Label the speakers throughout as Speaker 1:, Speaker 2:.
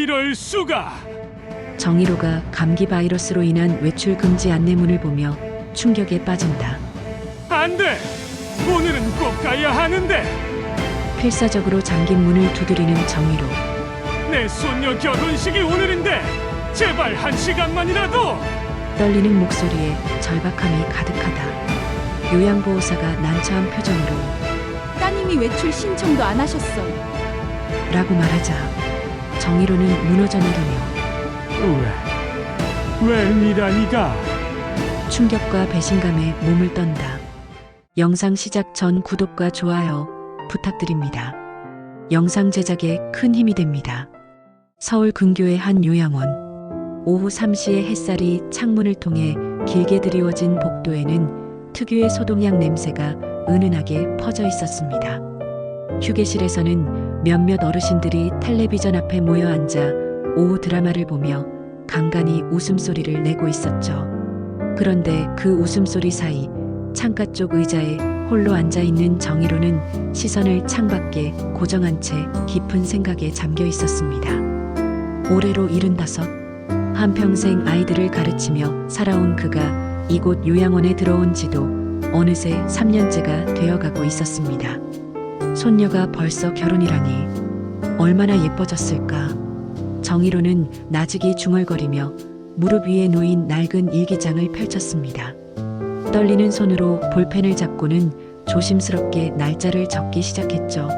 Speaker 1: 이럴 수가.
Speaker 2: 정희로가 감기 바이러스로 인한 외출 금지 안내문을 보며 충격에 빠진다.
Speaker 1: 안 돼. 오늘은 꼭 가야 하는데.
Speaker 2: 필사적으로 잠긴 문을 두드리는 정희로.
Speaker 1: 내 손녀 결혼식이 오늘인데 제발 1시간만이라도.
Speaker 2: 떨리는 목소리에 절박함이 가득하다. 요양보호사가 난처한 표정으로
Speaker 3: 따님이 외출 신청도 안 하셨어.
Speaker 2: 라고 말하자 정희로는 무너져 내리며
Speaker 1: 왜 미란이가?
Speaker 2: 충격과 배신감에 몸을 떤다. 영상 시작 전 구독과 좋아요 부탁드립니다. 영상 제작에 큰 힘이 됩니다. 서울 근교의 한 요양원. 오후 3시의 햇살이 창문을 통해 길게 드리워진 복도에는 특유의 소독약 냄새가 은은하게 퍼져 있었습니다. 휴게실에서는 몇몇 어르신들이 텔레비전 앞에 모여 앉아 오후 드라마를 보며 간간히 웃음소리를 내고 있었죠. 그런데 그 웃음소리 사이 창가 쪽 의자에 홀로 앉아있는 정희로는 시선을 창밖에 고정한 채 깊은 생각에 잠겨 있었습니다. 올해로 75, 한평생 아이들을 가르치며 살아온 그가 이곳 요양원에 들어온 지도 어느새 3년째가 되어가고 있었습니다. 손녀가 벌써 결혼이라니 얼마나 예뻐졌을까. 정희로는 나직이 중얼거리며 무릎 위에 놓인 낡은 일기장을 펼쳤습니다. 떨리는 손으로 볼펜을 잡고는 조심스럽게 날짜를 적기 시작했죠.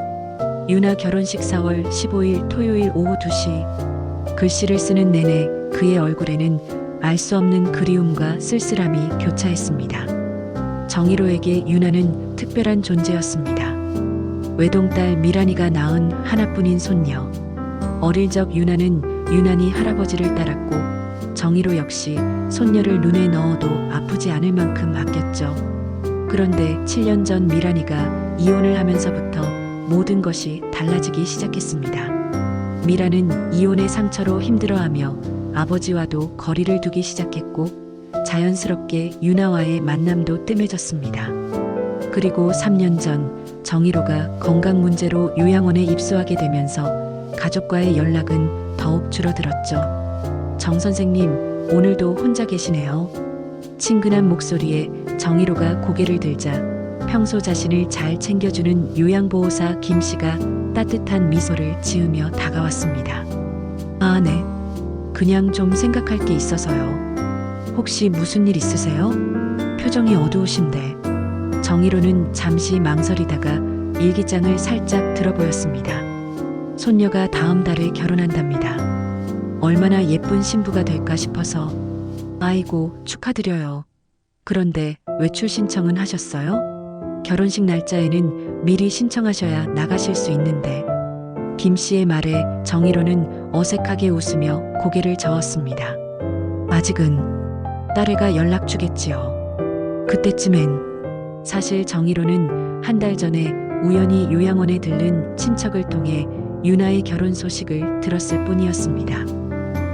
Speaker 2: 유나 결혼식 4월 15일 토요일 오후 2시. 글씨를 쓰는 내내 그의 얼굴에는 알 수 없는 그리움과 쓸쓸함이 교차했습니다. 정희로에게 유나는 특별한 존재였습니다. 외동딸 미란이가 낳은 하나뿐인 손녀. 어릴 적 유나는 유난히 할아버지를 따랐고 정희로 역시 손녀를 눈에 넣어도 아프지 않을 만큼 아꼈죠. 그런데 7년 전 미란이가 이혼을 하면서부터 모든 것이 달라지기 시작했습니다. 미란은 이혼의 상처로 힘들어하며 아버지와도 거리를 두기 시작했고 자연스럽게 유나와의 만남도 뜸해졌습니다. 그리고 3년 전 정희로가 건강 문제로 요양원에 입소하게 되면서 가족과의 연락은 더욱 줄어들었죠. 정 선생님, 오늘도 혼자 계시네요. 친근한 목소리에 정희로가 고개를 들자 평소 자신을 잘 챙겨주는 요양보호사 김 씨가 따뜻한 미소를 지으며 다가왔습니다. 아, 네. 그냥 좀 생각할 게 있어서요. 혹시 무슨 일 있으세요? 표정이 어두우신데. 정희로는 잠시 망설이다가 일기장을 살짝 들어보였습니다. 손녀가 다음 달에 결혼한답니다. 얼마나 예쁜 신부가 될까 싶어서. 아이고, 축하드려요. 그런데 외출 신청은 하셨어요? 결혼식 날짜에는 미리 신청하셔야 나가실 수 있는데. 김 씨의 말에 정희로는 어색하게 웃으며 고개를 저었습니다. 아직은 딸애가 연락 주겠지요. 그때쯤엔. 사실 정희로는 한 달 전에 우연히 요양원에 들른 친척을 통해 유나의 결혼 소식을 들었을 뿐이었습니다.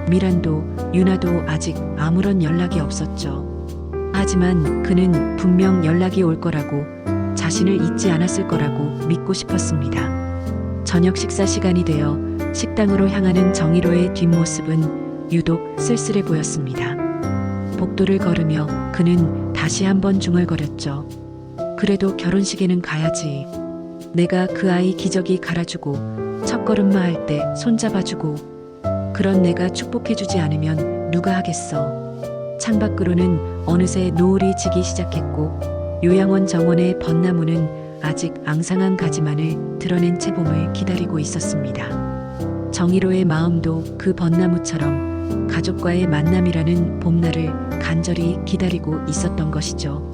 Speaker 2: 미란도 유나도 아직 아무런 연락이 없었죠. 하지만 그는 분명 연락이 올 거라고, 자신을 잊지 않았을 거라고 믿고 싶었습니다. 저녁 식사 시간이 되어 식당으로 향하는 정희로의 뒷모습은 유독 쓸쓸해 보였습니다. 복도를 걸으며 그는 다시 한번 중얼거렸죠. 그래도 결혼식에는 가야지. 내가 그 아이 기저귀 갈아주고 첫걸음마 할 때 손잡아주고, 그런 내가 축복해주지 않으면 누가 하겠어. 창밖으로는 어느새 노을이 지기 시작했고 요양원 정원의 벚나무는 아직 앙상한 가지만을 드러낸 채 봄을 기다리고 있었습니다. 정희로의 마음도 그 벚나무처럼 가족과의 만남이라는 봄날을 간절히 기다리고 있었던 것이죠.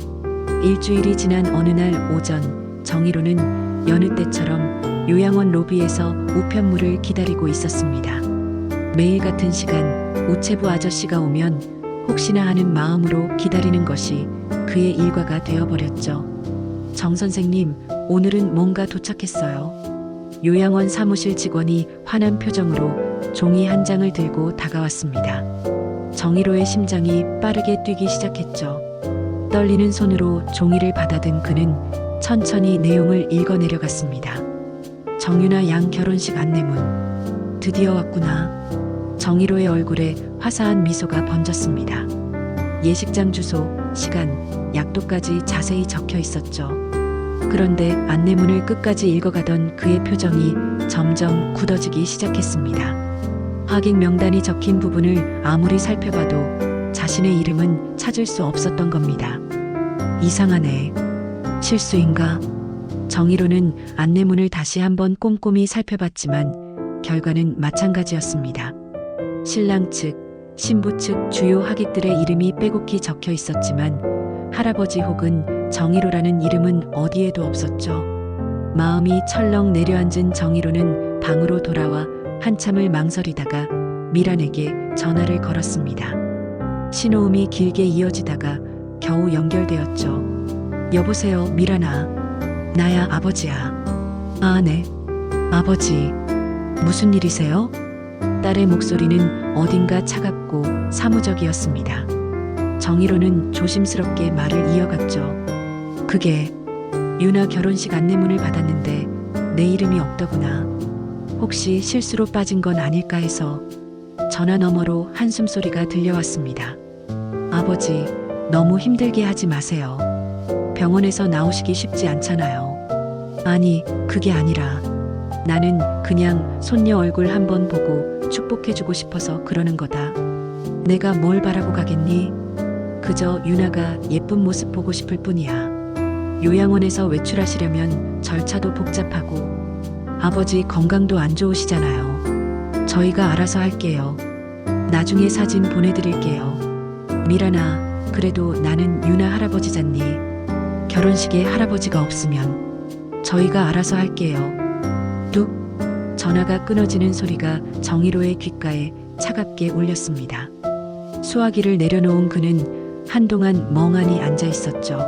Speaker 2: 일주일이 지난 어느 날 오전, 정희로는 여느 때처럼 요양원 로비에서 우편물을 기다리고 있었습니다. 매일 같은 시간 우체부 아저씨가 오면 혹시나 하는 마음으로 기다리는 것이 그의 일과가 되어버렸죠. 정 선생님, 오늘은 뭔가 도착했어요. 요양원 사무실 직원이 화난 표정으로 종이 한 장을 들고 다가왔습니다. 정희로의 심장이 빠르게 뛰기 시작했죠. 떨리는 손으로 종이를 받아든 그는 천천히 내용을 읽어내려갔습니다. 정유나 양 결혼식 안내문. 드디어 왔구나. 정희로의 얼굴에 화사한 미소가 번졌습니다. 예식장 주소, 시간, 약도까지 자세히 적혀 있었죠. 그런데 안내문을 끝까지 읽어가던 그의 표정이 점점 굳어지기 시작했습니다. 하객 명단이 적힌 부분을 아무리 살펴봐도 자신의 이름은 찾을 수 없었던 겁니다. 이상하네. 실수인가? 정희로는 안내문을 다시 한번 꼼꼼히 살펴봤지만 결과는 마찬가지였습니다. 신랑 측, 신부 측 주요 하객들의 이름이 빼곡히 적혀 있었지만 할아버지 혹은 정희로라는 이름은 어디에도 없었죠. 마음이 철렁 내려앉은 정희로는 방으로 돌아와 한참을 망설이다가 미란에게 전화를 걸었습니다. 신호음이 길게 이어지다가 겨우 연결되었죠. 여보세요, 미란아. 나야, 아버지야. 아, 네. 아버지, 무슨 일이세요? 딸의 목소리는 어딘가 차갑고 사무적이었습니다. 정희로는 조심스럽게 말을 이어갔죠. 그게 유나 결혼식 안내문을 받았는데 내 이름이 없더구나. 혹시 실수로 빠진 건 아닐까 해서. 전화 너머로 한숨소리가 들려왔습니다. 아버지, 너무 힘들게 하지 마세요. 병원에서 나오시기 쉽지 않잖아요. 아니, 그게 아니라 나는 그냥 손녀 얼굴 한번 보고 축복해주고 싶어서 그러는 거다. 내가 뭘 바라고 가겠니? 그저 유나가 예쁜 모습 보고 싶을 뿐이야. 요양원에서 외출하시려면 절차도 복잡하고 아버지 건강도 안 좋으시잖아요. 저희가 알아서 할게요. 나중에 사진 보내드릴게요. 미란아, 그래도 나는 유나 할아버지잖니. 결혼식에 할아버지가 없으면 저희가 알아서 할게요. 뚝! 전화가 끊어지는 소리가 정희로의 귓가에 차갑게 울렸습니다. 수화기를 내려놓은 그는 한동안 멍하니 앉아 있었죠.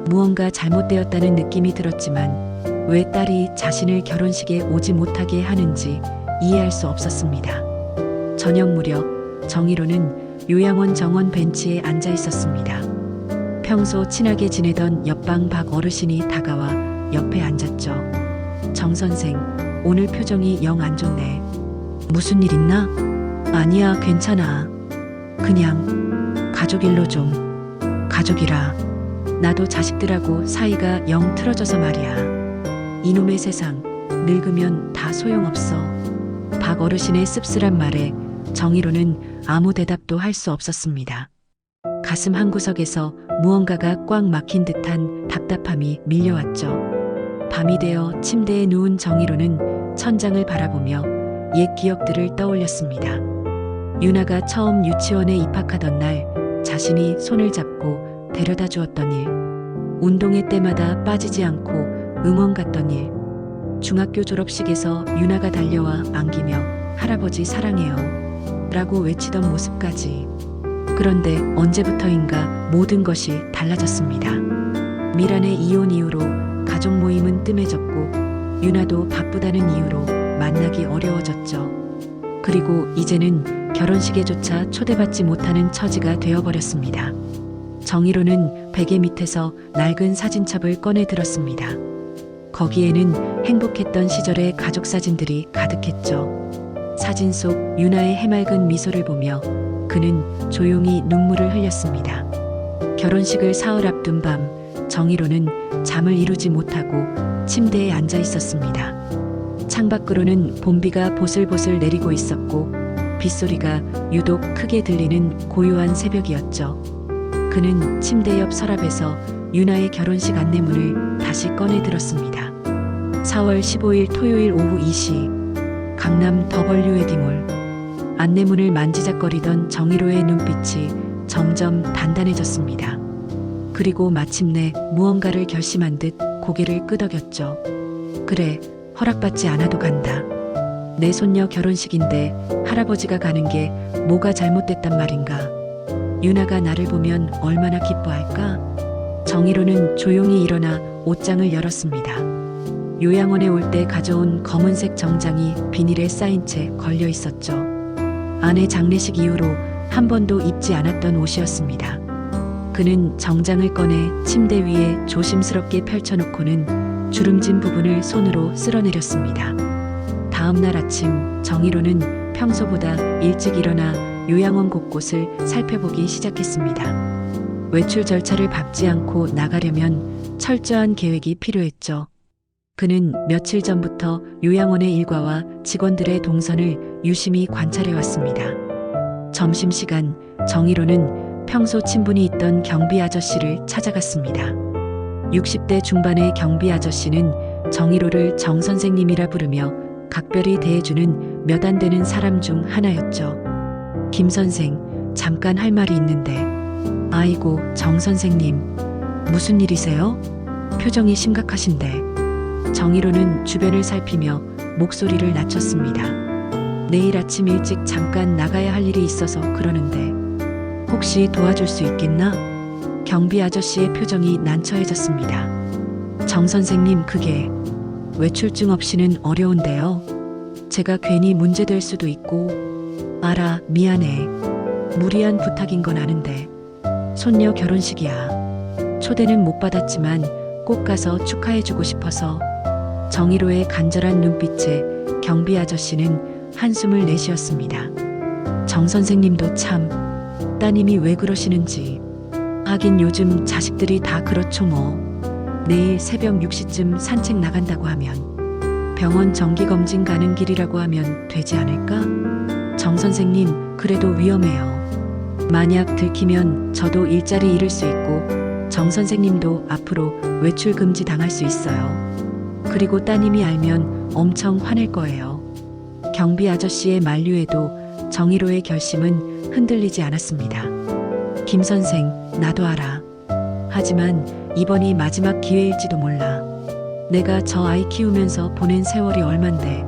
Speaker 2: 무언가 잘못되었다는 느낌이 들었지만 왜 딸이 자신을 결혼식에 오지 못하게 하는지 이해할 수 없었습니다. 저녁 무렵 정희로는 요양원 정원 벤치에 앉아 있었습니다. 평소 친하게 지내던 옆방 박 어르신이 다가와 옆에 앉았죠. 정 선생, 오늘 표정이 영 안 좋네. 무슨 일 있나? 아니야, 괜찮아. 그냥 가족 일로 좀. 가족이라. 나도 자식들하고 사이가 영 틀어져서 말이야. 이놈의 세상, 늙으면 다 소용없어. 박 어르신의 씁쓸한 말에 정희로는 아무 대답도 할 수 없었습니다. 가슴 한구석에서 무언가가 꽉 막힌 듯한 답답함이 밀려왔죠. 밤이 되어 침대에 누운 정희로는 천장을 바라보며 옛 기억들을 떠올렸습니다. 유나가 처음 유치원에 입학하던 날 자신이 손을 잡고 데려다 주었던 일, 운동회 때마다 빠지지 않고 응원 갔던 일, 중학교 졸업식에서 유나가 달려와 안기며 할아버지 사랑해요 라고 외치던 모습까지. 그런데 언제부터인가 모든 것이 달라졌습니다. 미란의 이혼 이후로 가족 모임은 뜸해졌고 유나도 바쁘다는 이유로 만나기 어려워졌죠. 그리고 이제는 결혼식에조차 초대받지 못하는 처지가 되어버렸습니다. 정희로는 베개 밑에서 낡은 사진첩을 꺼내 들었습니다. 거기에는 행복했던 시절의 가족 사진들이 가득했죠. 사진 속 유나의 해맑은 미소를 보며 그는 조용히 눈물을 흘렸습니다. 결혼식을 사흘 앞둔 밤, 정희로는 잠을 이루지 못하고 침대에 앉아 있었습니다. 창밖으로는 봄비가 보슬보슬 내리고 있었고 빗소리가 유독 크게 들리는 고요한 새벽이었죠. 그는 침대 옆 서랍에서 유나의 결혼식 안내문을 다시 꺼내 들었습니다. 4월 15일 토요일 오후 2시 강남 더블유 웨딩홀. 안내문을 만지작거리던 정희로의 눈빛이 점점 단단해졌습니다. 그리고 마침내 무언가를 결심한 듯 고개를 끄덕였죠. 그래, 허락받지 않아도 간다. 내 손녀 결혼식인데 할아버지가 가는 게 뭐가 잘못됐단 말인가. 유나가 나를 보면 얼마나 기뻐할까? 정희로는 조용히 일어나 옷장을 열었습니다. 요양원에 올 때 가져온 검은색 정장이 비닐에 쌓인 채 걸려 있었죠. 아내 장례식 이후로 한 번도 입지 않았던 옷이었습니다. 그는 정장을 꺼내 침대 위에 조심스럽게 펼쳐놓고는 주름진 부분을 손으로 쓸어내렸습니다. 다음 날 아침 정희로는 평소보다 일찍 일어나 요양원 곳곳을 살펴보기 시작했습니다. 외출 절차를 밟지 않고 나가려면 철저한 계획이 필요했죠. 그는 며칠 전부터 요양원의 일과와 직원들의 동선을 유심히 관찰해 왔습니다. 점심시간, 정희로는 평소 친분이 있던 경비 아저씨를 찾아갔습니다. 60대 중반의 경비 아저씨는 정희로를 정 선생님이라 부르며 각별히 대해주는 몇 안 되는 사람 중 하나였죠. 김 선생, 잠깐 할 말이 있는데. 아이고, 정 선생님, 무슨 일이세요? 표정이 심각하신데. 정희로는 주변을 살피며 목소리를 낮췄습니다. 내일 아침 일찍 잠깐 나가야 할 일이 있어서 그러는데 혹시 도와줄 수 있겠나? 경비 아저씨의 표정이 난처해졌습니다. 정 선생님, 그게 외출증 없이는 어려운데요. 제가 괜히 문제될 수도 있고. 알아, 미안해. 무리한 부탁인 건 아는데. 손녀 결혼식이야. 초대는 못 받았지만 꼭 가서 축하해주고 싶어서. 정희로의 간절한 눈빛에 경비 아저씨는 한숨을 내쉬었습니다. 정 선생님도 참, 따님이 왜 그러시는지. 하긴 요즘 자식들이 다 그렇죠 뭐. 내일 새벽 6시쯤 산책 나간다고 하면, 병원 정기검진 가는 길이라고 하면 되지 않을까? 정 선생님, 그래도 위험해요. 만약 들키면 저도 일자리 잃을 수 있고 정 선생님도 앞으로 외출 금지 당할 수 있어요. 그리고 따님이 알면 엄청 화낼 거예요. 경비 아저씨의 만류에도 정희로의 결심은 흔들리지 않았습니다. 김 선생, 나도 알아. 하지만 이번이 마지막 기회일지도 몰라. 내가 저 아이 키우면서 보낸 세월이 얼만데.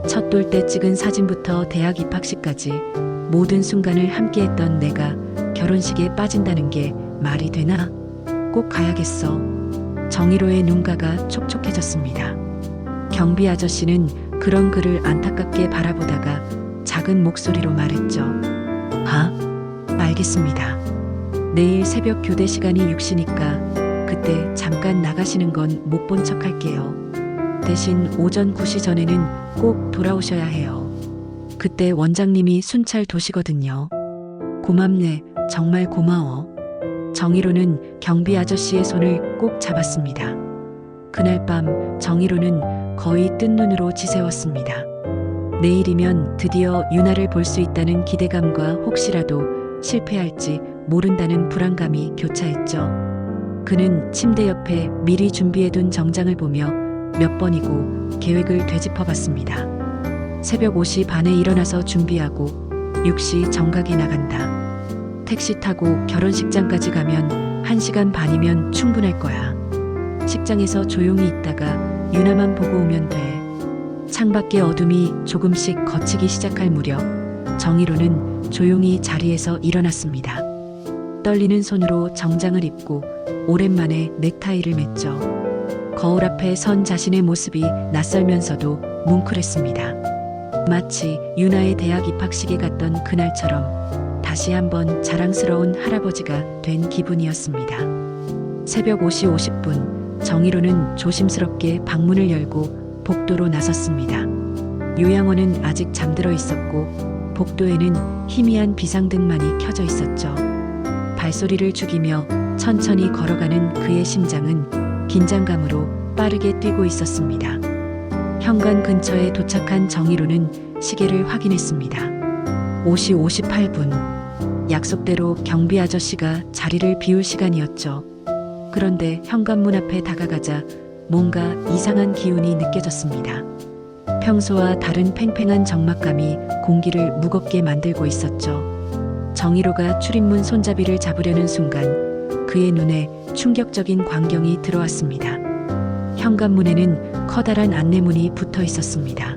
Speaker 2: 첫 돌 때 찍은 사진부터 대학 입학식까지 모든 순간을 함께했던 내가 결혼식에 빠진다는 게 말이 되나? 꼭 가야겠어. 정희로의 눈가가 촉촉해졌습니다. 경비 아저씨는 그런 그를 안타깝게 바라보다가 작은 목소리로 말했죠. 알겠습니다. 내일 새벽 교대 시간이 6시니까 그때 잠깐 나가시는 건 못 본 척 할게요. 대신 오전 9시 전에는 꼭 돌아오셔야 해요. 그때 원장님이 순찰 도시거든요. 고맙네, 정말 고마워. 정희로는 경비 아저씨의 손을 꼭 잡았습니다. 그날 밤 정희로는 거의 뜬 눈으로 지새웠습니다. 내일이면 드디어 유나를 볼 수 있다는 기대감과 혹시라도 실패할지 모른다는 불안감이 교차했죠. 그는 침대 옆에 미리 준비해둔 정장을 보며 몇 번이고 계획을 되짚어봤습니다. 새벽 5시 반에 일어나서 준비하고 6시 정각에 나간다. 택시 타고 결혼식장까지 가면 1시간 반이면 충분할 거야. 식장에서 조용히 있다가 유나만 보고 오면 돼. 창밖의 어둠이 조금씩 걷히기 시작할 무렵 정희로는 조용히 자리에서 일어났습니다. 떨리는 손으로 정장을 입고 오랜만에 넥타이를 맸죠. 거울 앞에 선 자신의 모습이 낯설면서도 뭉클했습니다. 마치 유나의 대학 입학식에 갔던 그날처럼 다시 한번 자랑스러운 할아버지가 된 기분이었습니다. 새벽 5시 50분 정희로는 조심스럽게 방문을 열고 복도로 나섰습니다. 요양원은 아직 잠들어 있었고 복도에는 희미한 비상등만이 켜져 있었죠. 발소리를 죽이며 천천히 걸어가는 그의 심장은 긴장감으로 빠르게 뛰고 있었습니다. 현관 근처에 도착한 정희로는 시계를 확인했습니다. 5시 58분. 약속대로 경비 아저씨가 자리를 비울 시간이었죠. 그런데 현관문 앞에 다가가자 뭔가 이상한 기운이 느껴졌습니다. 평소와 다른 팽팽한 적막감이 공기를 무겁게 만들고 있었죠. 정희로가 출입문 손잡이를 잡으려는 순간 그의 눈에 충격적인 광경이 들어왔습니다. 현관문에는 커다란 안내문이 붙어 있었습니다.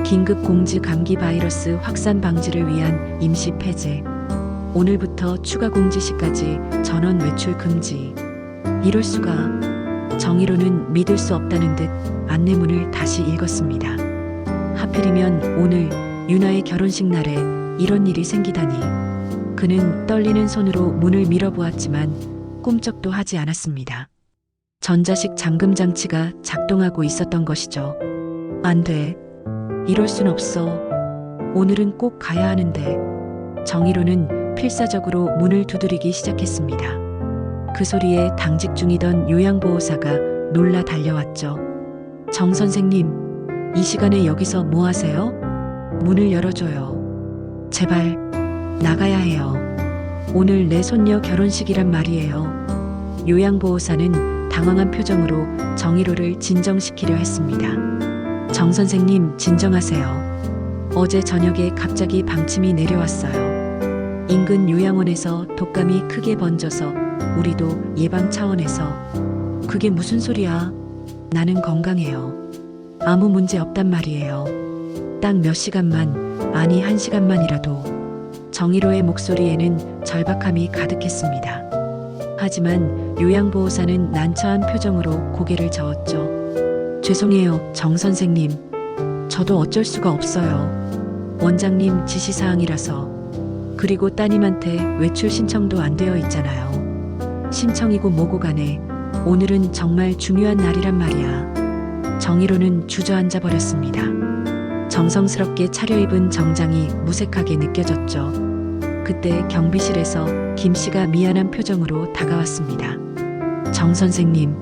Speaker 2: 긴급 공지 감기 바이러스 확산 방지를 위한 임시 폐쇄. 오늘부터 추가 공지 시까지 전원 외출 금지. 이럴 수가. 정희로는 믿을 수 없다는 듯 안내문을 다시 읽었습니다. 하필이면 오늘 유나의 결혼식 날에 이런 일이 생기다니. 그는 떨리는 손으로 문을 밀어보았지만 꿈쩍도 하지 않았습니다. 전자식 잠금 장치가 작동하고 있었던 것이죠. 안 돼. 이럴 순 없어. 오늘은 꼭 가야 하는데. 정희로는 필사적으로 문을 두드리기 시작했습니다. 그 소리에 당직 중이던 요양보호사가 놀라 달려왔죠. 정 선생님, 이 시간에 여기서 뭐 하세요? 문을 열어줘요. 제발, 나가야 해요. 오늘 내 손녀 결혼식이란 말이에요. 요양보호사는 당황한 표정으로 정희로를 진정시키려 했습니다. 정 선생님, 진정하세요. 어제 저녁에 갑자기 방침이 내려왔어요. 인근 요양원에서 독감이 크게 번져서 우리도 예방 차원에서. 그게 무슨 소리야? 나는 건강해요. 아무 문제 없단 말이에요. 딱 몇 시간만, 아니 1시간만이라도. 정희로의 목소리에는 절박함이 가득했습니다. 하지만 요양보호사는 난처한 표정으로 고개를 저었죠. 죄송해요, 정 선생님. 저도 어쩔 수가 없어요. 원장님 지시사항이라서. 그리고 따님한테 외출 신청도 안 되어 있잖아요. 신청이고 뭐고 간에 오늘은 정말 중요한 날이란 말이야. 정희로는 주저앉아 버렸습니다. 정성스럽게 차려입은 정장이 무색하게 느껴졌죠. 그때 경비실에서 김 씨가 미안한 표정으로 다가왔습니다. 정 선생님,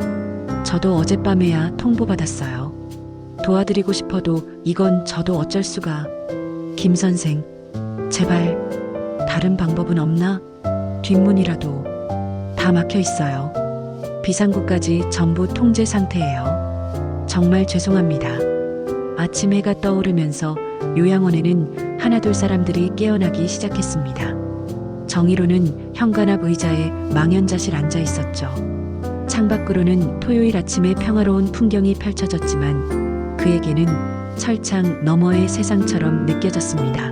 Speaker 2: 저도 어젯밤에야 통보받았어요. 도와드리고 싶어도 이건 저도 어쩔 수가. 김 선생, 제발 다른 방법은 없나? 뒷문이라도. 다 막혀 있어요. 비상구까지 전부 통제 상태예요. 정말 죄송합니다. 아침 해가 떠오르면서 요양원에는 하나둘 사람들이 깨어나기 시작했습니다. 정희로는 현관앞 의자에 망연자실 앉아 있었죠. 창밖으로는 토요일 아침의 평화로운 풍경이 펼쳐졌지만 그에게는 철창 너머의 세상처럼 느껴졌습니다.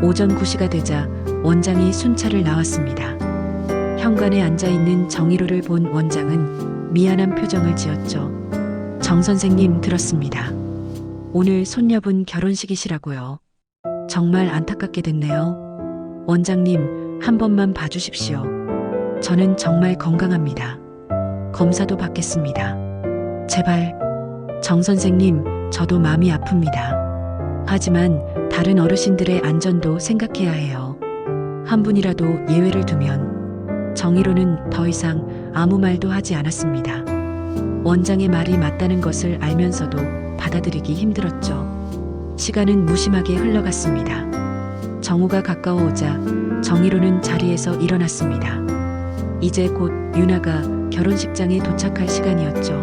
Speaker 2: 오전 9시가 되자 원장이 순찰을 나왔습니다. 현관에 앉아있는 정희로를 본 원장은 미안한 표정을 지었죠. 정 선생님, 들었습니다. 오늘 손녀분 결혼식이시라고요. 정말 안타깝게 됐네요. 원장님, 한 번만 봐주십시오. 저는 정말 건강합니다. 검사도 받겠습니다. 제발. 정 선생님, 저도 마음이 아픕니다. 하지만 다른 어르신들의 안전도 생각해야 해요. 한 분이라도 예외를 두면. 정희로는 더 이상 아무 말도 하지 않았습니다. 원장의 말이 맞다는 것을 알면서도 받아들이기 힘들었죠. 시간은 무심하게 흘러갔습니다. 정오가 가까워오자 정희로는 자리에서 일어났습니다. 이제 곧 유나가 결혼식장에 도착할 시간이었죠.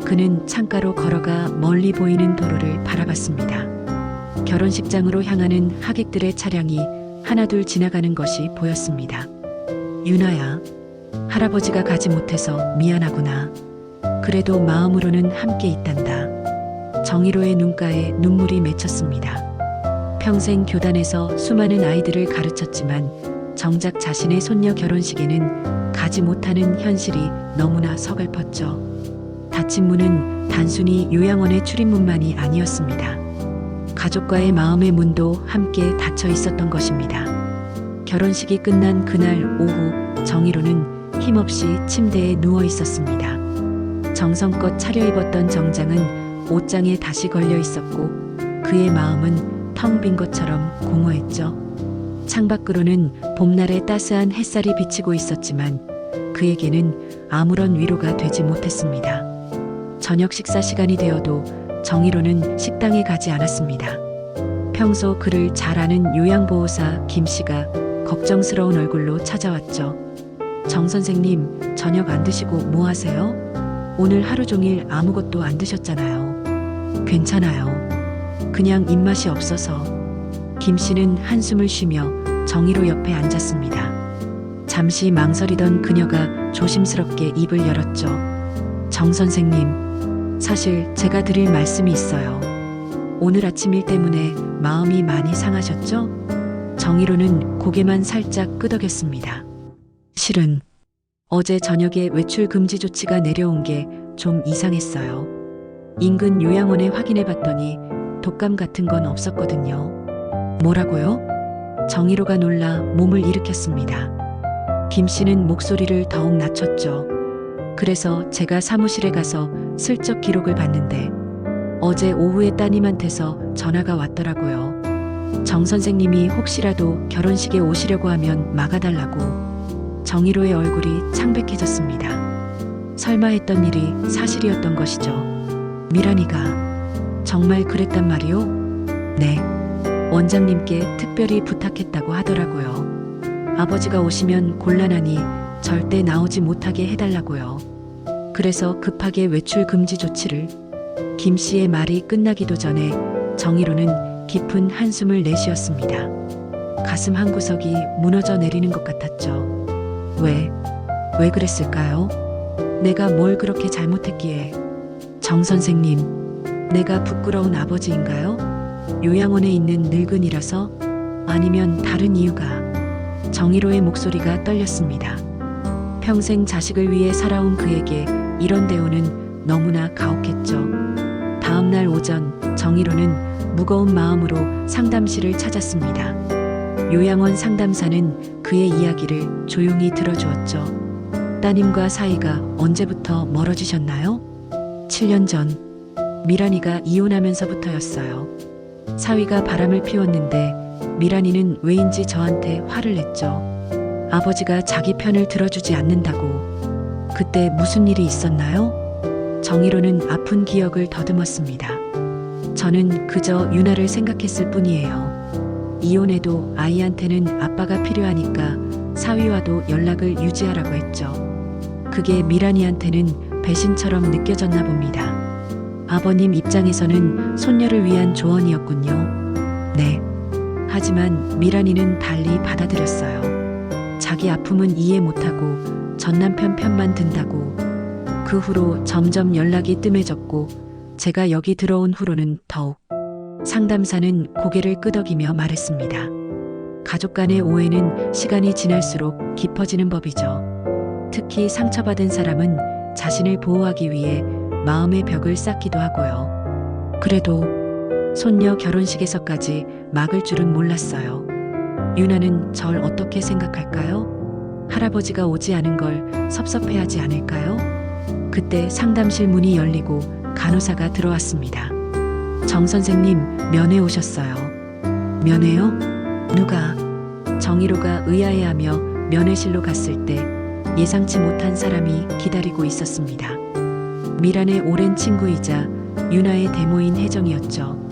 Speaker 2: 그는 창가로 걸어가 멀리 보이는 도로를 바라봤습니다. 결혼식장으로 향하는 하객들의 차량이 하나둘 지나가는 것이 보였습니다. 유나야, 할아버지가 가지 못해서 미안하구나. 그래도 마음으로는 함께 있단다. 정희로의 눈가에 눈물이 맺혔습니다. 평생 교단에서 수많은 아이들을 가르쳤지만 정작 자신의 손녀 결혼식에는 가지 못하는 현실이 너무나 서글펐죠. 닫힌 문은 단순히 요양원의 출입문만이 아니었습니다. 가족과의 마음의 문도 함께 닫혀 있었던 것입니다. 결혼식이 끝난 그날 오후 정희로는 힘없이 침대에 누워 있었습니다. 정성껏 차려입었던 정장은 옷장에 다시 걸려 있었고 그의 마음은 텅 빈 것처럼 공허했죠. 창밖으로는 봄날의 따스한 햇살이 비치고 있었지만 그에게는 아무런 위로가 되지 못했습니다. 저녁 식사 시간이 되어도 정희로는 식당에 가지 않았습니다. 평소 그를 잘 아는 요양보호사 김 씨가 걱정스러운 얼굴로 찾아왔죠. 정 선생님, 저녁 안 드시고 뭐 하세요? 오늘 하루 종일 아무것도 안 드셨잖아요. 괜찮아요. 그냥 입맛이 없어서. 김 씨는 한숨을 쉬며 정희로 옆에 앉았습니다. 잠시 망설이던 그녀가 조심스럽게 입을 열었죠. 정 선생님, 사실 제가 드릴 말씀이 있어요. 오늘 아침 일 때문에 마음이 많이 상하셨죠? 정희로는 고개만 살짝 끄덕였습니다. 실은 어제 저녁에 외출 금지 조치가 내려온 게 좀 이상했어요. 인근 요양원에 확인해 봤더니 독감 같은 건 없었거든요. 뭐라고요? 정희로가 놀라 몸을 일으켰습니다. 김 씨는 목소리를 더욱 낮췄죠. 그래서 제가 사무실에 가서 슬쩍 기록을 봤는데 어제 오후에 따님한테서 전화가 왔더라고요. 정 선생님이 혹시라도 결혼식에 오시려고 하면 막아달라고. 정희로의 얼굴이 창백해졌습니다. 설마 했던 일이 사실이었던 것이죠. 미란이가 정말 그랬단 말이오? 네. 원장님께 특별히 부탁했다고 하더라고요. 아버지가 오시면 곤란하니 절대 나오지 못하게 해달라고요. 그래서 급하게 외출 금지 조치를. 김 씨의 말이 끝나기도 전에 정희로는 깊은 한숨을 내쉬었습니다. 가슴 한 구석이 무너져 내리는 것 같았죠. 왜 그랬을까요? 내가 뭘 그렇게 잘못했기에. 정 선생님, 내가 부끄러운 아버지인가요? 요양원에 있는 늙은이라서? 아니면 다른 이유가? 정희로의 목소리가 떨렸습니다. 평생 자식을 위해 살아온 그에게 이런 대우는 너무나 가혹했죠. 다음 날 오전 정희로는 무거운 마음으로 상담실을 찾았습니다. 요양원 상담사는 그의 이야기를 조용히 들어주었죠. 따님과 사이가 언제부터 멀어지셨나요? 7년 전 미란이가 이혼하면서부터였어요. 사위가 바람을 피웠는데 미란이는 왜인지 저한테 화를 냈죠. 아버지가 자기 편을 들어주지 않는다고. 그때 무슨 일이 있었나요? 정희로는 아픈 기억을 더듬었습니다. 저는 그저 유나를 생각했을 뿐이에요. 이혼해도 아이한테는 아빠가 필요하니까 사위와도 연락을 유지하라고 했죠. 그게 미란이한테는 배신처럼 느껴졌나 봅니다. 아버님 입장에서는 손녀를 위한 조언이었군요. 네. 하지만 미란이는 달리 받아들였어요. 자기 아픔은 이해 못하고 전 남편 편만 든다고. 그 후로 점점 연락이 뜸해졌고 제가 여기 들어온 후로는 더욱. 상담사는 고개를 끄덕이며 말했습니다. 가족 간의 오해는 시간이 지날수록 깊어지는 법이죠. 특히 상처받은 사람은 자신을 보호하기 위해 마음의 벽을 쌓기도 하고요. 그래도 손녀 결혼식에서까지 막을 줄은 몰랐어요. 유나는 절 어떻게 생각할까요? 할아버지가 오지 않은 걸 섭섭해하지 않을까요? 그때 상담실 문이 열리고 간호사가 들어왔습니다. 정 선생님, 면회 오셨어요. 면회요? 누가? 정희로가 의아해하며 면회실로 갔을 때 예상치 못한 사람이 기다리고 있었습니다. 미란의 오랜 친구이자 유나의 대모인 혜정이었죠.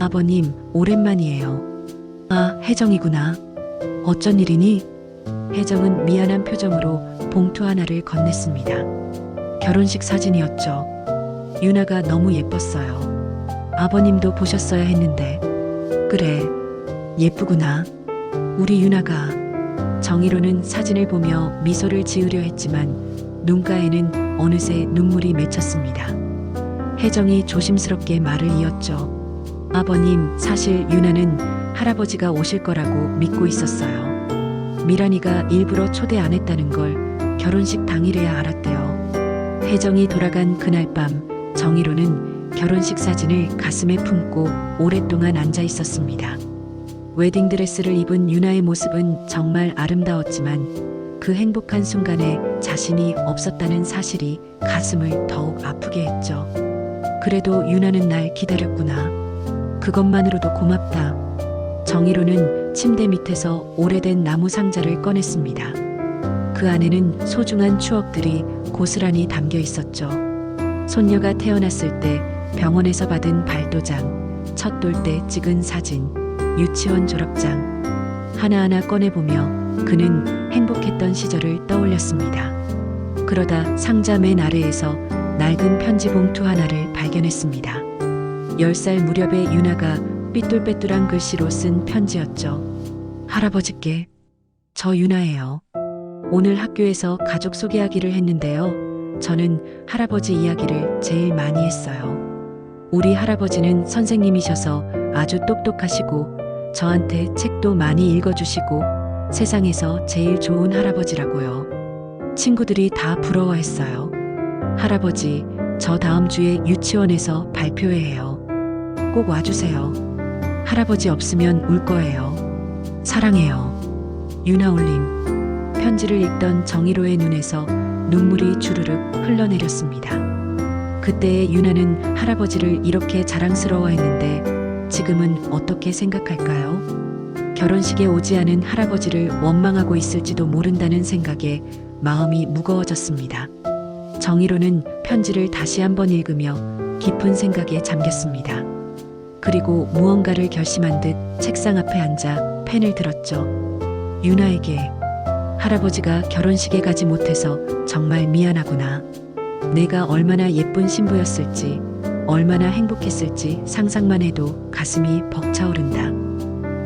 Speaker 2: 아버님, 오랜만이에요. 아, 혜정이구나. 어쩐 일이니? 혜정은 미안한 표정으로 봉투 하나를 건넸습니다. 결혼식 사진이었죠. 유나가 너무 예뻤어요. 아버님도 보셨어야 했는데. 그래, 예쁘구나. 우리 유나가. 정희로는 사진을 보며 미소를 지으려 했지만 눈가에는 어느새 눈물이 맺혔습니다. 혜정이 조심스럽게 말을 이었죠. 아버님, 사실 유나는 할아버지가 오실 거라고 믿고 있었어요. 미란이가 일부러 초대 안 했다는 걸 결혼식 당일에야 알았대요. 혜정이 돌아간 그날 밤 정희로는 결혼식 사진을 가슴에 품고 오랫동안 앉아 있었습니다. 웨딩드레스를 입은 유나의 모습은 정말 아름다웠지만 그 행복한 순간에 자신이 없었다는 사실이 가슴을 더욱 아프게 했죠. 그래도 유나는 날 기다렸구나. 그것만으로도 고맙다. 정희로는 침대 밑에서 오래된 나무 상자를 꺼냈습니다. 그 안에는 소중한 추억들이 고스란히 담겨 있었죠. 손녀가 태어났을 때 병원에서 받은 발도장, 첫 돌 때 찍은 사진, 유치원 졸업장. 하나하나 꺼내보며 그는 행복했던 시절을 떠올렸습니다. 그러다 상자 맨 아래에서 낡은 편지 봉투 하나를 발견했습니다. 10살 무렵의 유나가 삐뚤빼뚤한 글씨로 쓴 편지였죠. 할아버지께. 저 유나예요. 오늘 학교에서 가족 소개하기를 했는데요. 저는 할아버지 이야기를 제일 많이 했어요. 우리 할아버지는 선생님이셔서 아주 똑똑하시고 저한테 책도 많이 읽어주시고 세상에서 제일 좋은 할아버지라고요. 친구들이 다 부러워했어요. 할아버지, 저 다음 주에 유치원에서 발표회해요. 꼭 와주세요. 할아버지 없으면 울 거예요. 사랑해요. 유나 올림. 편지를 읽던 정희로의 눈에서 눈물이 주르륵 흘러내렸습니다. 그때의 유나는 할아버지를 이렇게 자랑스러워했는데 지금은 어떻게 생각할까요? 결혼식에 오지 않은 할아버지를 원망하고 있을지도 모른다는 생각에 마음이 무거워졌습니다. 정희로는 편지를 다시 한번 읽으며 깊은 생각에 잠겼습니다. 그리고 무언가를 결심한 듯 책상 앞에 앉아 펜을 들었죠. 유나에게 할아버지가 결혼식에 가지 못해서 정말 미안하구나. 내가 얼마나 예쁜 신부였을지, 얼마나 행복했을지 상상만 해도 가슴이 벅차오른다.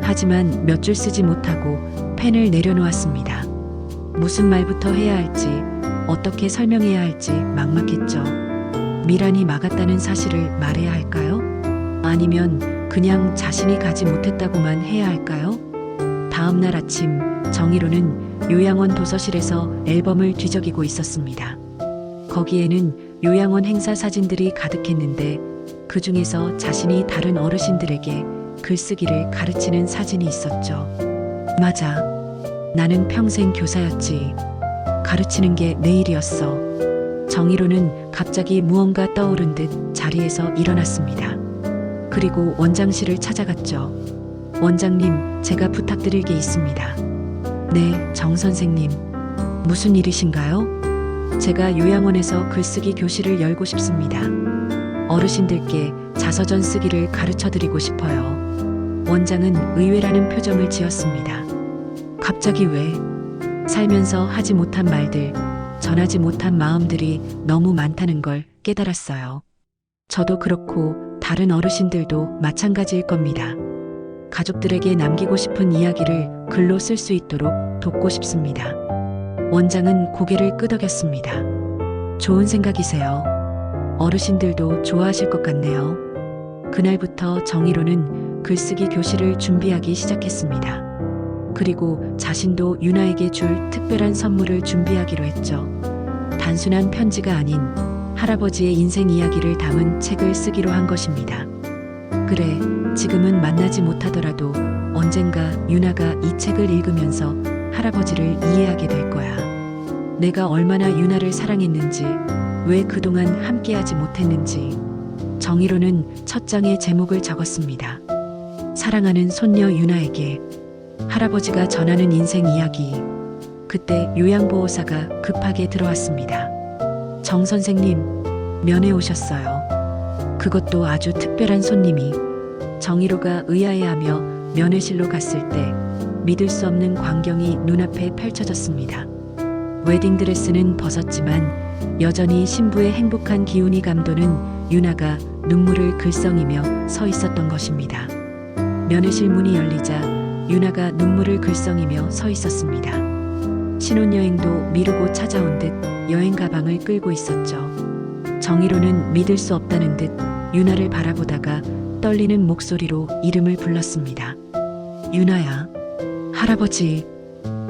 Speaker 2: 하지만 몇 줄 쓰지 못하고 펜을 내려놓았습니다. 무슨 말부터 해야 할지, 어떻게 설명해야 할지 막막했죠. 미란이 막았다는 사실을 말해야 할까요? 아니면 그냥 자신이 가지 못했다고만 해야 할까요? 다음 날 아침 정희로는 요양원 도서실에서 앨범을 뒤적이고 있었습니다. 거기에는 요양원 행사 사진들이 가득했는데 그 중에서 자신이 다른 어르신들에게 글쓰기를 가르치는 사진이 있었죠. 맞아. 나는 평생 교사였지. 가르치는 게 내 일이었어. 정희로는 갑자기 무언가 떠오른 듯 자리에서 일어났습니다. 그리고 원장실을 찾아갔죠. 원장님, 제가 부탁드릴 게 있습니다. 네, 정 선생님. 무슨 일이신가요? 제가 요양원에서 글쓰기 교실을 열고 싶습니다. 어르신들께 자서전 쓰기를 가르쳐 드리고 싶어요. 원장은 의외라는 표정을 지었습니다. 갑자기 왜? 살면서 하지 못한 말들, 전하지 못한 마음들이 너무 많다는 걸 깨달았어요. 저도 그렇고 다른 어르신들도 마찬가지일 겁니다. 가족들에게 남기고 싶은 이야기를 글로 쓸 수 있도록 돕고 싶습니다. 원장은 고개를 끄덕였습니다. 좋은 생각이세요. 어르신들도 좋아하실 것 같네요. 그날부터 정희로는 글쓰기 교실을 준비하기 시작했습니다. 그리고 자신도 유나에게 줄 특별한 선물을 준비하기로 했죠. 단순한 편지가 아닌 할아버지의 인생 이야기를 담은 책을 쓰기로 한 것입니다. 그래, 지금은 만나지 못하더라도 언젠가 유나가 이 책을 읽으면서 할아버지를 이해하게 될 거야. 내가 얼마나 유나를 사랑했는지, 왜 그동안 함께하지 못했는지. 정희로는 첫 장에 제목을 적었습니다. 사랑하는 손녀 유나에게. 할아버지가 전하는 인생 이야기. 그때 요양보호사가 급하게 들어왔습니다. 정 선생님, 면회 오셨어요. 그것도 아주 특별한 손님이. 정희로가 의아해하며 면회실로 갔을 때 믿을 수 없는 광경이 눈앞에 펼쳐졌습니다. 웨딩드레스는 벗었지만 여전히 신부의 행복한 기운이 감도는 유나가 눈물을 글썽이며 서 있었던 것입니다. 면회실 문이 열리자 유나가 눈물을 글썽이며 서 있었습니다. 신혼여행도 미루고 찾아온 듯 여행 가방을 끌고 있었죠. 정희로는 믿을 수 없다는 듯 유나를 바라보다가 떨리는 목소리로 이름을 불렀습니다. 유나야. 할아버지.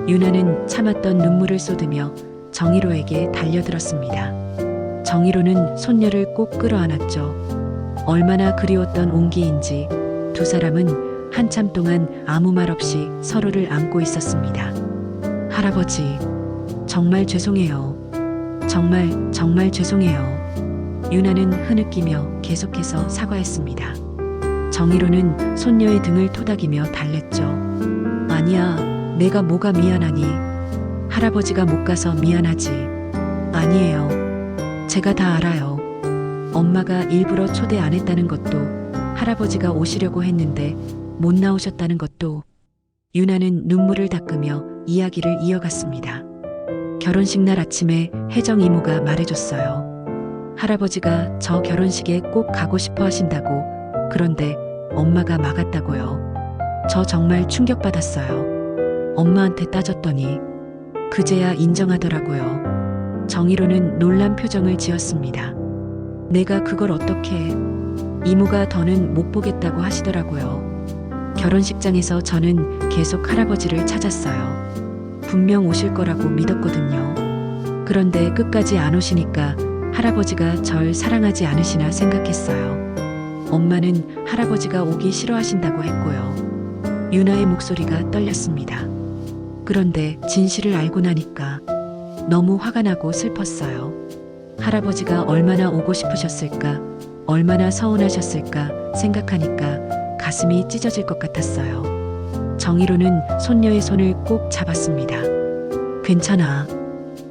Speaker 2: 유나는 참았던 눈물을 쏟으며 정희로에게 달려들었습니다. 정희로는 손녀를 꼭 끌어안았죠. 얼마나 그리웠던 온기인지 두 사람은 한참 동안 아무 말 없이 서로를 안고 있었습니다. 할아버지, 정말 죄송해요. 정말 죄송해요. 유나는 흐느끼며 계속해서 사과했습니다. 정희로는 손녀의 등을 토닥이며 달랬죠. 아니야, 내가 뭐가 미안하니. 할아버지가 못 가서 미안하지. 아니에요. 제가 다 알아요. 엄마가 일부러 초대 안 했다는 것도, 할아버지가 오시려고 했는데 못 나오셨다는 것도. 유나는 눈물을 닦으며 이야기를 이어갔습니다. 결혼식 날 아침에 혜정 이모가 말해줬어요. 할아버지가 저 결혼식에 꼭 가고 싶어 하신다고. 그런데 엄마가 막았다고요. 저 정말 충격받았어요. 엄마한테 따졌더니 그제야 인정하더라고요. 정희로는 놀란 표정을 지었습니다. 내가 그걸 어떻게. 이모가 더는 못 보겠다고 하시더라고요. 결혼식장에서 저는 계속 할아버지를 찾았어요. 분명 오실 거라고 믿었거든요. 그런데 끝까지 안 오시니까 할아버지가 절 사랑하지 않으시나 생각했어요. 엄마는 할아버지가 오기 싫어하신다고 했고요. 유나의 목소리가 떨렸습니다. 그런데 진실을 알고 나니까 너무 화가 나고 슬펐어요. 할아버지가 얼마나 오고 싶으셨을까, 얼마나 서운하셨을까 생각하니까 가슴이 찢어질 것 같았어요. 정희로는 손녀의 손을 꼭 잡았습니다. 괜찮아.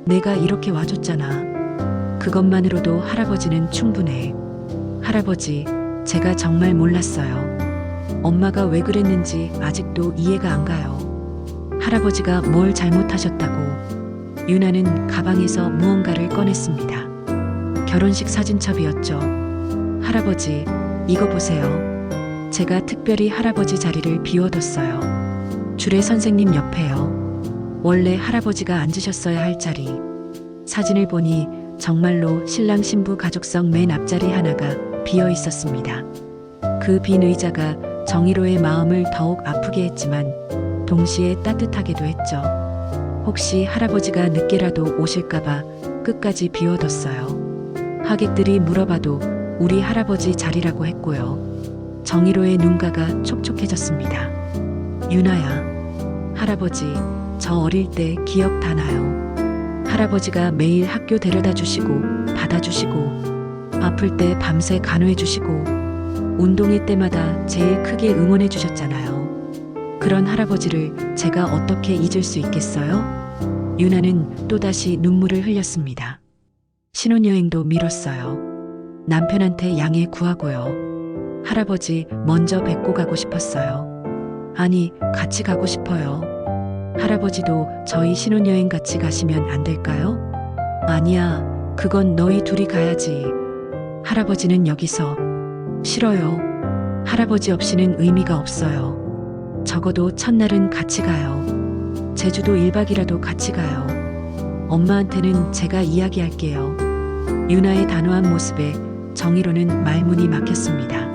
Speaker 2: 내가 이렇게 와줬잖아. 그것만으로도 할아버지는 충분해. 할아버지, 제가 정말 몰랐어요. 엄마가 왜 그랬는지 아직도 이해가 안 가요. 할아버지가 뭘 잘못하셨다고. 유나는 가방에서 무언가를 꺼냈습니다. 결혼식 사진첩이었죠. 할아버지, 이거 보세요. 제가 특별히 할아버지 자리를 비워뒀어요. 주례 선생님 옆에요. 원래 할아버지가 앉으셨어야 할 자리. 사진을 보니 정말로 신랑 신부 가족석 맨 앞자리 하나가 비어 있었습니다. 그 빈 의자가 정희로의 마음을 더욱 아프게 했지만 동시에 따뜻하게도 했죠. 혹시 할아버지가 늦게라도 오실까봐 끝까지 비워뒀어요. 하객들이 물어봐도 우리 할아버지 자리라고 했고요. 정희로의 눈가가 촉촉해졌습니다. 유나야, 할아버지, 저 어릴 때 기억 다 나요. 할아버지가 매일 학교 데려다 주시고 받아주시고 아플 때 밤새 간호해 주시고 운동회 때마다 제일 크게 응원해 주셨잖아요. 그런 할아버지를 제가 어떻게 잊을 수 있겠어요? 유나는 또다시 눈물을 흘렸습니다. 신혼여행도 미뤘어요. 남편한테 양해 구하고요. 할아버지 먼저 뵙고 가고 싶었어요. 아니, 같이 가고 싶어요. 할아버지도 저희 신혼여행 같이 가시면 안 될까요? 아니야, 그건 너희 둘이 가야지. 할아버지는 여기서. 싫어요. 할아버지 없이는 의미가 없어요. 적어도 첫날은 같이 가요. 제주도 1박이라도 같이 가요. 엄마한테는 제가 이야기할게요. 유나의 단호한 모습에 정희로는 말문이 막혔습니다.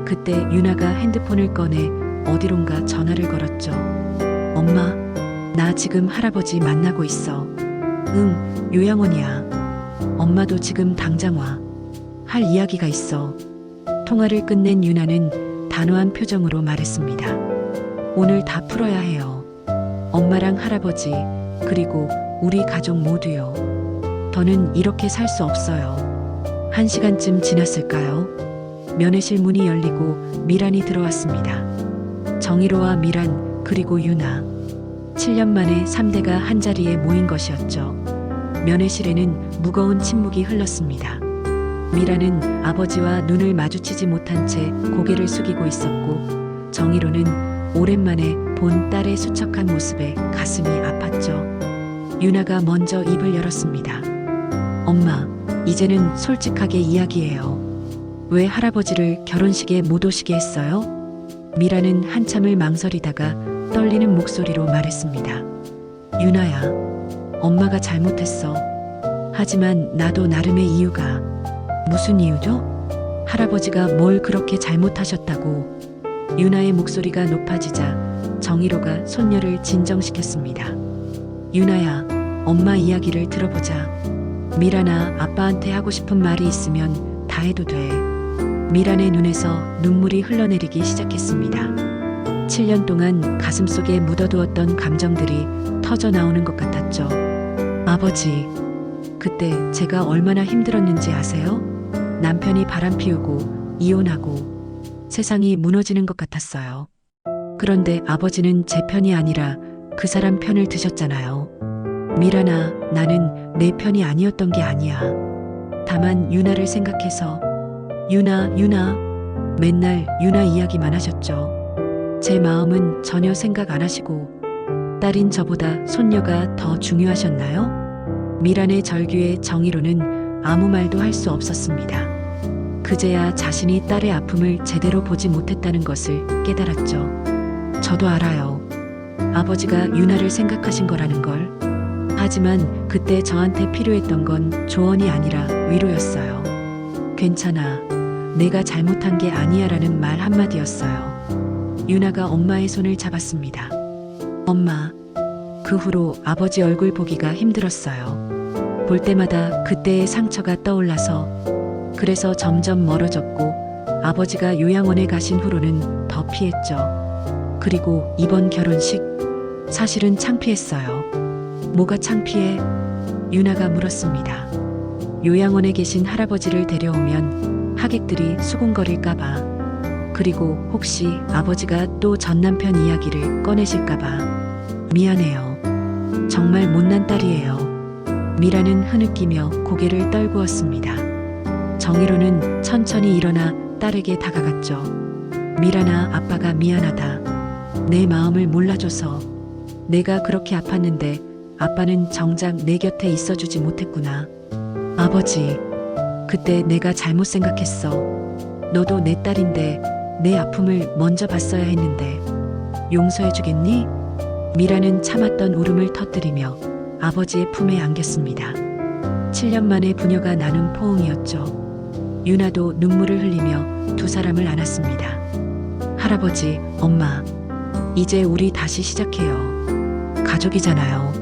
Speaker 2: 그때 유나가 핸드폰을 꺼내 어디론가 전화를 걸었죠. 엄마, 나 지금 할아버지 만나고 있어. 응, 요양원이야. 엄마도 지금 당장 와. 할 이야기가 있어. 통화를 끝낸 유나는 단호한 표정으로 말했습니다. 오늘 다 풀어야 해요. 엄마랑 할아버지, 그리고 우리 가족 모두요. 더는 이렇게 살 수 없어요. 1시간쯤 지났을까요? 면회실 문이 열리고 미란이 들어왔습니다. 정희로와 미란, 그리고 유나. 7년 만에 3대가 한자리에 모인 것이었죠. 면회실에는 무거운 침묵이 흘렀습니다. 미란은 아버지와 눈을 마주치지 못한 채 고개를 숙이고 있었고, 정희로는 오랜만에 본 딸의 수척한 모습에 가슴이 아팠죠. 유나가 먼저 입을 열었습니다. 엄마, 이제는 솔직하게 이야기해요. 왜 할아버지를 결혼식에 못 오시게 했어요? 미라는 한참을 망설이다가 떨리는 목소리로 말했습니다. 유나야, 엄마가 잘못했어. 하지만 나도 나름의 이유가. 무슨 이유죠? 할아버지가 뭘 그렇게 잘못하셨다고. 유나의 목소리가 높아지자 정희로가 손녀를 진정시켰습니다. 유나야, 엄마 이야기를 들어보자. 미란아, 아빠한테 하고 싶은 말이 있으면 다 해도 돼. 미란의 눈에서 눈물이 흘러내리기 시작했습니다. 7년 동안 가슴속에 묻어두었던 감정들이 터져 나오는 것 같았죠. 아버지, 그때 제가 얼마나 힘들었는지 아세요? 남편이 바람 피우고 이혼하고 세상이 무너지는 것 같았어요. 그런데 아버지는 제 편이 아니라 그 사람 편을 드셨잖아요. 미란아, 나는 내 편이 아니었던 게 아니야. 다만 유나를 생각해서. 유나, 맨날 유나 이야기만 하셨죠. 제 마음은 전혀 생각 안 하시고 딸인 저보다 손녀가 더 중요하셨나요? 미란의 절규에 정희로는 아무 말도 할 수 없었습니다. 그제야 자신이 딸의 아픔을 제대로 보지 못했다는 것을 깨달았죠. 저도 알아요. 아버지가 유나를 생각하신 거라는 걸. 하지만 그때 저한테 필요했던 건 조언이 아니라 위로였어요. 괜찮아. 내가 잘못한 게 아니야 라는 말 한마디였어요. 유나가 엄마의 손을 잡았습니다. 엄마. 그 후로 아버지 얼굴 보기가 힘들었어요. 볼 때마다 그때의 상처가 떠올라서. 그래서 점점 멀어졌고 아버지가 요양원에 가신 후로는 더 피했죠. 그리고 이번 결혼식 사실은 창피했어요. 뭐가 창피해? 유나가 물었습니다. 요양원에 계신 할아버지를 데려오면 하객들이 수군거릴까봐. 그리고 혹시 아버지가 또 전 남편 이야기를 꺼내실까봐 미안해요. 정말 못난 딸이에요. 미라는 흐느끼며 고개를 떨구었습니다. 정희로는 천천히 일어나 딸에게 다가갔죠. 미라나 아빠가 미안하다. 내 마음을 몰라줘서 내가 그렇게 아팠는데 아빠는 정작 내 곁에 있어주지 못했구나. 아버지, 그때 내가 잘못 생각했어. 너도 내 딸인데 내 아픔을 먼저 봤어야 했는데 용서해주겠니? 미라는 참았던 울음을 터뜨리며 아버지의 품에 안겼습니다. 7년 만에 부녀가 나눈 포옹이었죠. 유나도 눈물을 흘리며 두 사람을 안았습니다. 할아버지, 엄마, 이제 우리 다시 시작해요. 가족이잖아요.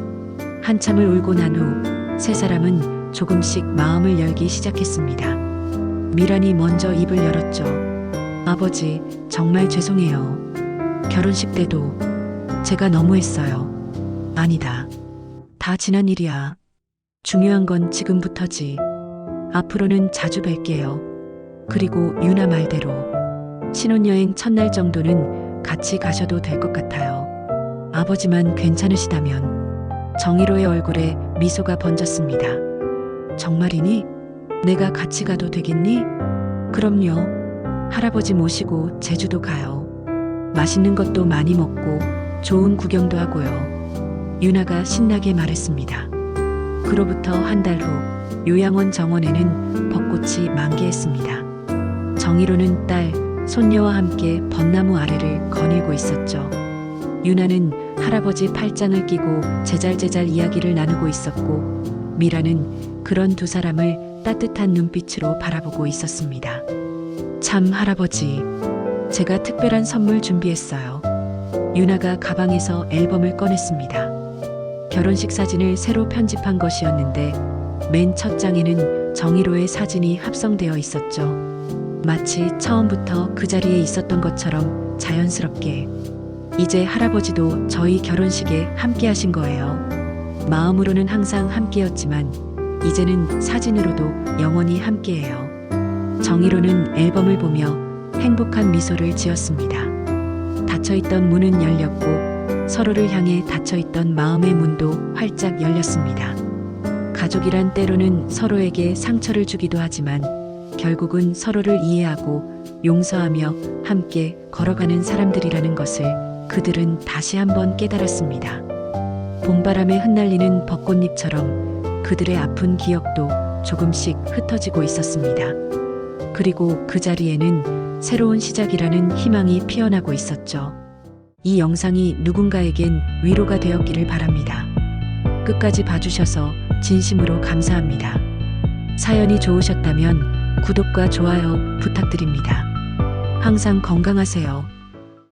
Speaker 2: 한참을 울고 난 후 세 사람은 조금씩 마음을 열기 시작했습니다. 미란이 먼저 입을 열었죠. 아버지, 정말 죄송해요. 결혼식 때도 제가 너무했어요. 아니다. 다 지난 일이야. 중요한 건 지금부터지. 앞으로는 자주 뵐게요. 그리고 유나 말대로 신혼여행 첫날 정도는 같이 가셔도 될 것 같아요. 아버지만 괜찮으시다면. 정희로의 얼굴에 미소가 번졌습니다. 정말이니? 내가 같이 가도 되겠니? 그럼요. 할아버지 모시고 제주도 가요. 맛있는 것도 많이 먹고 좋은 구경도 하고요. 유나가 신나게 말했습니다. 그로부터 한 달 후 요양원 정원에는 벚꽃이 만개했습니다. 정희로는 딸, 손녀와 함께 벚나무 아래를 거닐고 있었죠. 유나는 할아버지 팔짱을 끼고 제잘제잘 이야기를 나누고 있었고 미라는 그런 두 사람을 따뜻한 눈빛으로 바라보고 있었습니다. 참 할아버지, 제가 특별한 선물 준비했어요. 유나가 가방에서 앨범을 꺼냈습니다. 결혼식 사진을 새로 편집한 것이었는데 맨 첫 장에는 정희로의 사진이 합성되어 있었죠. 마치 처음부터 그 자리에 있었던 것처럼 자연스럽게. 이제 할아버지도 저희 결혼식에 함께 하신 거예요. 마음으로는 항상 함께였지만 이제는 사진으로도 영원히 함께해요. 정희로는 앨범을 보며 행복한 미소를 지었습니다. 닫혀있던 문은 열렸고 서로를 향해 닫혀있던 마음의 문도 활짝 열렸습니다. 가족이란 때로는 서로에게 상처를 주기도 하지만 결국은 서로를 이해하고 용서하며 함께 걸어가는 사람들이라는 것을 그들은 다시 한번 깨달았습니다. 봄바람에 흩날리는 벚꽃잎처럼 그들의 아픈 기억도 조금씩 흩어지고 있었습니다. 그리고 그 자리에는 새로운 시작이라는 희망이 피어나고 있었죠. 이 영상이 누군가에겐 위로가 되었기를 바랍니다. 끝까지 봐주셔서 진심으로 감사합니다. 사연이 좋으셨다면 구독과 좋아요 부탁드립니다. 항상 건강하세요.